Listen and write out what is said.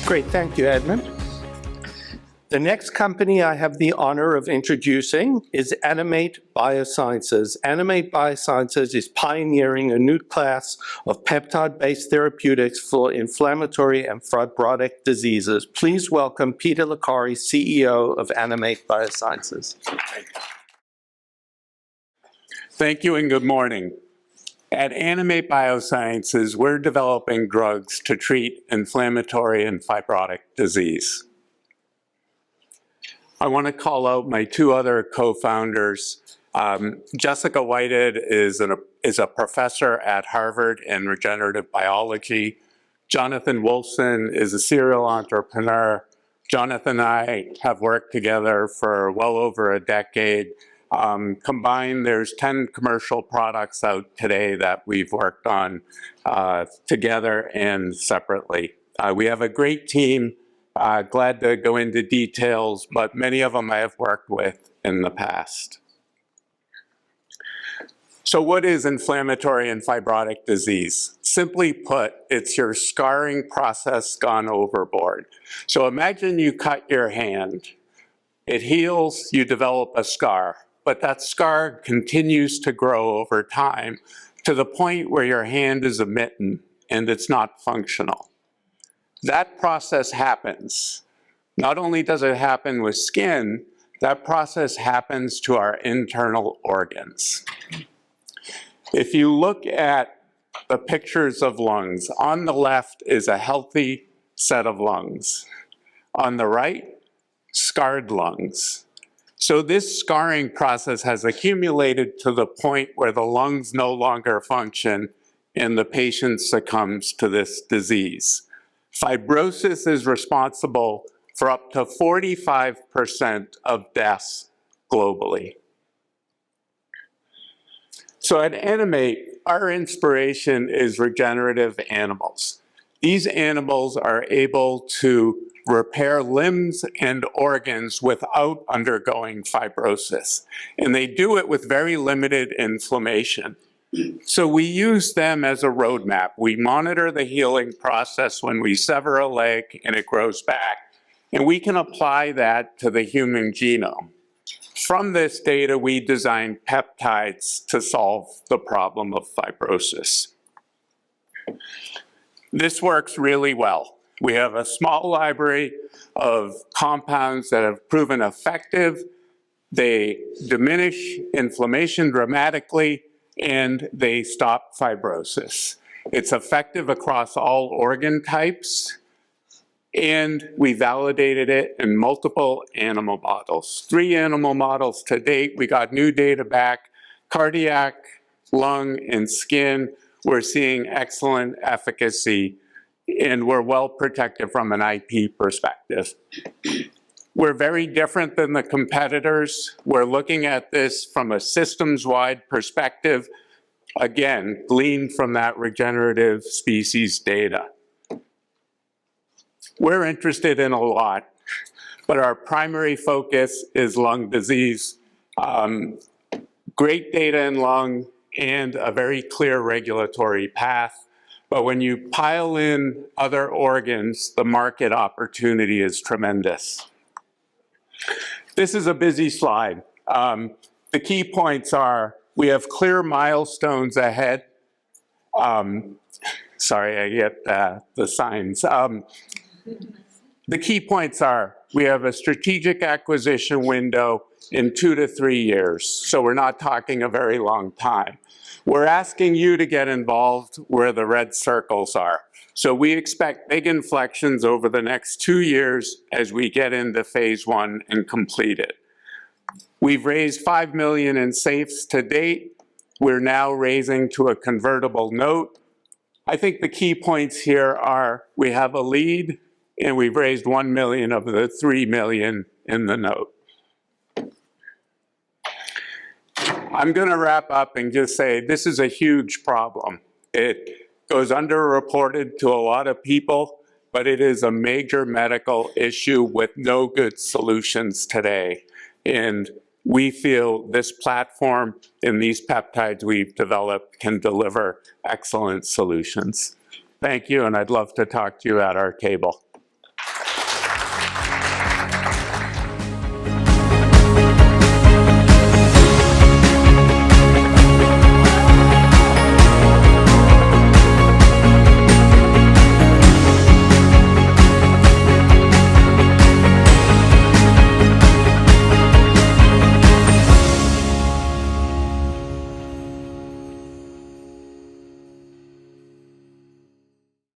Great, thank you, Edmund. The next company I have the honor of introducing is Animate Biosciences. Animate Biosciences is pioneering a new class of peptide-based therapeutics for inflammatory and fibrotic diseases. Please welcome Peter Licari, CEO of Animate Biosciences. Thank you and good morning. At Animate Biosciences, we're developing drugs to treat inflammatory and fibrotic disease. I want to call out my two other co-founders. Jessica Whitehead is a professor at Harvard in regenerative biology. Jonathan Wolfson is a serial entrepreneur. Jonathan and I have worked together for well over a decade. Combined, there's 10 commercial products out today that we've worked on together and separately. We have a great team. Glad to go into details, but many of them I have worked with in the past. So what is inflammatory and fibrotic disease? Simply put, it's your scarring process gone overboard. So imagine you cut your hand. It heals, you develop a scar, but that scar continues to grow over time to the point where your hand is a mitten and it's not functional. That process happens. Not only does it happen with skin, that process happens to our internal organs. If you look at the pictures of lungs, on the left is a healthy set of lungs. On the right, scarred lungs. So this scarring process has accumulated to the point where the lungs no longer function and the patient succumbs to this disease. Fibrosis is responsible for up to 45% of deaths globally. So at Animate, our inspiration is regenerative animals. These animals are able to repair limbs and organs without undergoing fibrosis. And they do it with very limited inflammation. So we use them as a roadmap. We monitor the healing process when we sever a leg and it grows back. And we can apply that to the human genome. From this data, we designed peptides to solve the problem of fibrosis. This works really well. We have a small library of compounds that have proven effective. They diminish inflammation dramatically, and they stop fibrosis. It's effective across all organ types, and we validated it in multiple animal models. 3 animal models to date. We got new data back, cardiac, lung, and skin. We're seeing excellent efficacy, and we're well protected from an IP perspective. We're very different than the competitors. We're looking at this from a systems-wide perspective, again, gleaned from that regenerative species data. We're interested in a lot, but our primary focus is lung disease. Great data in lung and a very clear regulatory path. But when you pile in other organs, the market opportunity is tremendous. This is a busy slide. The key points are we have clear milestones ahead. Sorry, I get the signs. The key points are we have a strategic acquisition window in 2 to 3 years, so we're not talking a very long time. We're asking you to get involved where the red circles are. So we expect big inflections over the next 2 years as we get into phase 1 and complete it. We've raised $5 million in safes to date. We're now raising to a convertible note. I think the key points here are we have a lead and we've raised $1 million of the $3 million in the note. I'm going to wrap up and just say this is a huge problem. It goes underreported to a lot of people, but it is a major medical issue with no good solutions today. And we feel this platform and these peptides we've developed can deliver excellent solutions. Thank you, and I'd love to talk to you at our table.